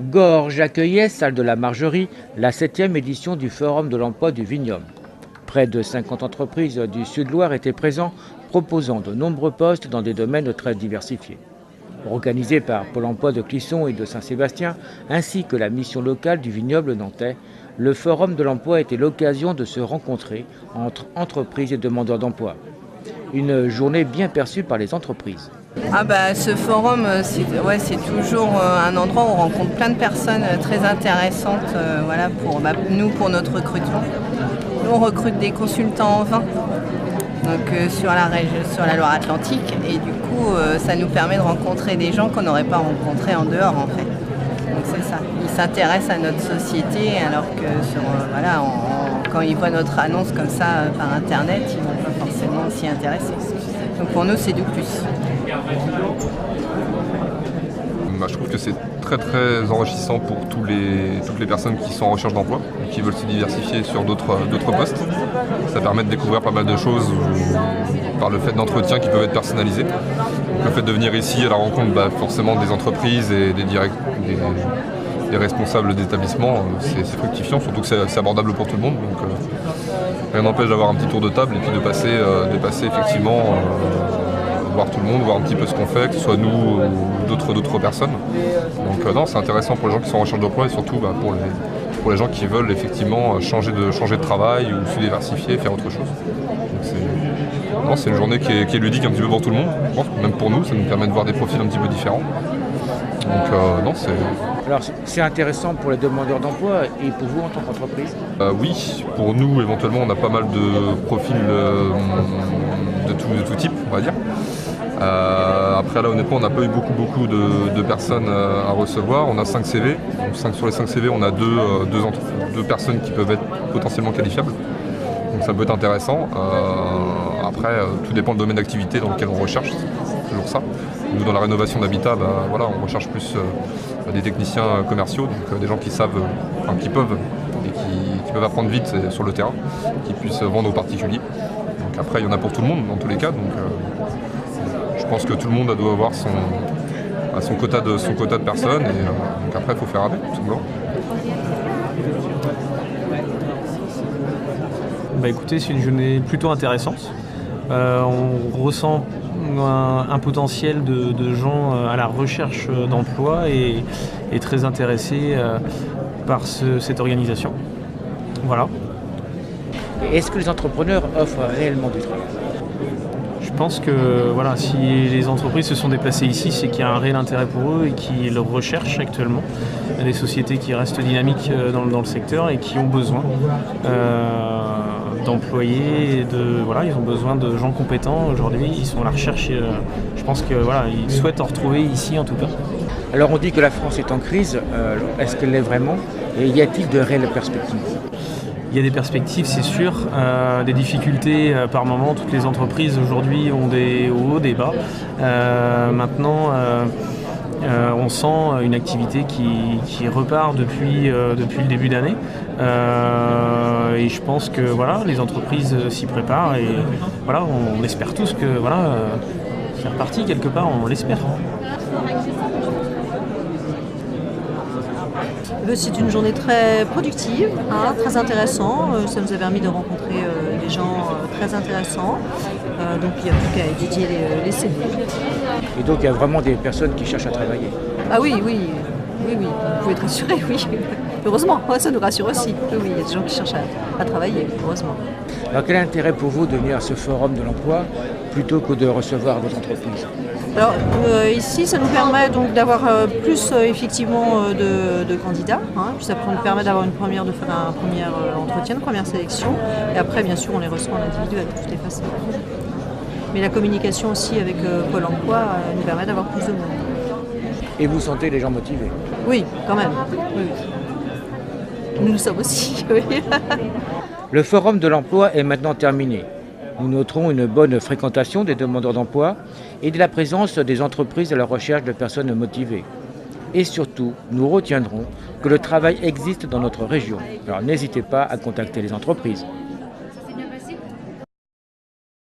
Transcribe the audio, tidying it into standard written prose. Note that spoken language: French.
Gorges accueillait, salle de la Margerie, la 7e édition du Forum de l'emploi du Vignoble. Près de 50 entreprises du Sud-Loire étaient présentes, proposant de nombreux postes dans des domaines très diversifiés. Organisé par Pôle emploi de Clisson et de Saint-Sébastien, ainsi que la mission locale du vignoble nantais, le Forum de l'emploi était l'occasion de se rencontrer entre entreprises et demandeurs d'emploi. Une journée bien perçue par les entreprises. Ce forum, c'est toujours un endroit où on rencontre plein de personnes très intéressantes pour notre recrutement. Nous, on recrute des consultants en vin sur la Loire-Atlantique et du coup, ça nous permet de rencontrer des gens qu'on n'aurait pas rencontrés en dehors en fait. Donc c'est ça, ils s'intéressent à notre société alors que quand ils voient notre annonce comme ça par internet, ils ne vont pas forcément s'y intéresser. Donc pour nous, c'est du plus. Je trouve que c'est très très enrichissant pour toutes les personnes qui sont en recherche d'emploi et qui veulent se diversifier sur d'autres postes. Ça permet de découvrir pas mal de choses par le fait d'entretiens qui peuvent être personnalisés. Donc, le fait de venir ici à la rencontre forcément des entreprises et des responsables d'établissements, c'est fructifiant, surtout que c'est abordable pour tout le monde. Donc, rien n'empêche d'avoir un petit tour de table et puis de passer effectivement voir tout le monde, voir un petit peu ce qu'on fait, que ce soit nous ou d'autres personnes. Donc non, c'est intéressant pour les gens qui sont en recherche d'emploi et surtout pour les gens qui veulent effectivement changer de travail ou se diversifier, faire autre chose. C'est une journée qui est ludique un petit peu pour tout le monde, je pense, même pour nous, ça nous permet de voir des profils un petit peu différents. Donc c'est... Alors c'est intéressant pour les demandeurs d'emploi et pour vous en tant qu'entreprise ? Oui, pour nous éventuellement on a pas mal de profils de tout type, on va dire. Après là honnêtement on n'a pas eu beaucoup de personnes à recevoir, on a 5 CV, donc sur les 5 CV on a deux personnes qui peuvent être potentiellement qualifiables, donc ça peut être intéressant. Après tout dépend du domaine d'activité dans lequel on recherche, c'est toujours ça. Nous dans la rénovation d'habitat, on recherche plus des techniciens commerciaux, donc des gens qui savent, qui peuvent et qui peuvent apprendre vite sur le terrain, qui puissent vendre aux particuliers. Donc après il y en a pour tout le monde dans tous les cas, donc je pense que tout le monde doit avoir son quota de personnes et donc après il faut faire avec tout simplement. Écoutez, c'est une journée plutôt intéressante. On ressent un potentiel de gens à la recherche d'emploi et très intéressés par cette organisation. Voilà. Est-ce que les entrepreneurs offrent réellement du travail ? Je pense que si les entreprises se sont déplacées ici, c'est qu'il y a un réel intérêt pour eux et qu'ils le recherchent actuellement. Il y a des sociétés qui restent dynamiques dans le secteur et qui ont besoin d'employés, ils ont besoin de gens compétents. Aujourd'hui, ils sont à la recherche et je pense qu'ils souhaitent en retrouver ici en tout cas. Alors on dit que la France est en crise, est-ce qu'elle l'est vraiment ? Et y a-t-il de réelles perspectives ? Il y a des perspectives, c'est sûr, des difficultés par moment. Toutes les entreprises aujourd'hui ont des hauts, des bas. Maintenant, on sent une activité qui repart depuis le début d'année. Et je pense que les entreprises s'y préparent et on espère tous que c'est reparti quelque part, on l'espère. C'est une journée très productive, très intéressante. Ça nous a permis de rencontrer des gens très intéressants. Donc il n'y a plus qu'à étudier les CV. Et donc il y a vraiment des personnes qui cherchent à travailler ? Ah oui, vous pouvez être rassurés, oui. Heureusement, ça nous rassure aussi. Oui, il y a des gens qui cherchent à travailler, heureusement. Alors quel est l'intérêt pour vous de venir à ce forum de l'emploi plutôt que de recevoir votre entreprise ? Alors ici, ça nous permet donc d'avoir plus effectivement de candidats. Puis ça nous permet de faire un premier entretien, une première sélection. Et après, bien sûr, on les reçoit en individuel de toutes les façons. Mais la communication aussi avec Pôle emploi nous permet d'avoir plus de monde. Et vous sentez les gens motivés ? Oui, quand même. Oui. Nous le sommes aussi, oui. Le forum de l'emploi est maintenant terminé. Nous noterons une bonne fréquentation des demandeurs d'emploi et de la présence des entreprises à la recherche de personnes motivées. Et surtout, nous retiendrons que le travail existe dans notre région. Alors n'hésitez pas à contacter les entreprises.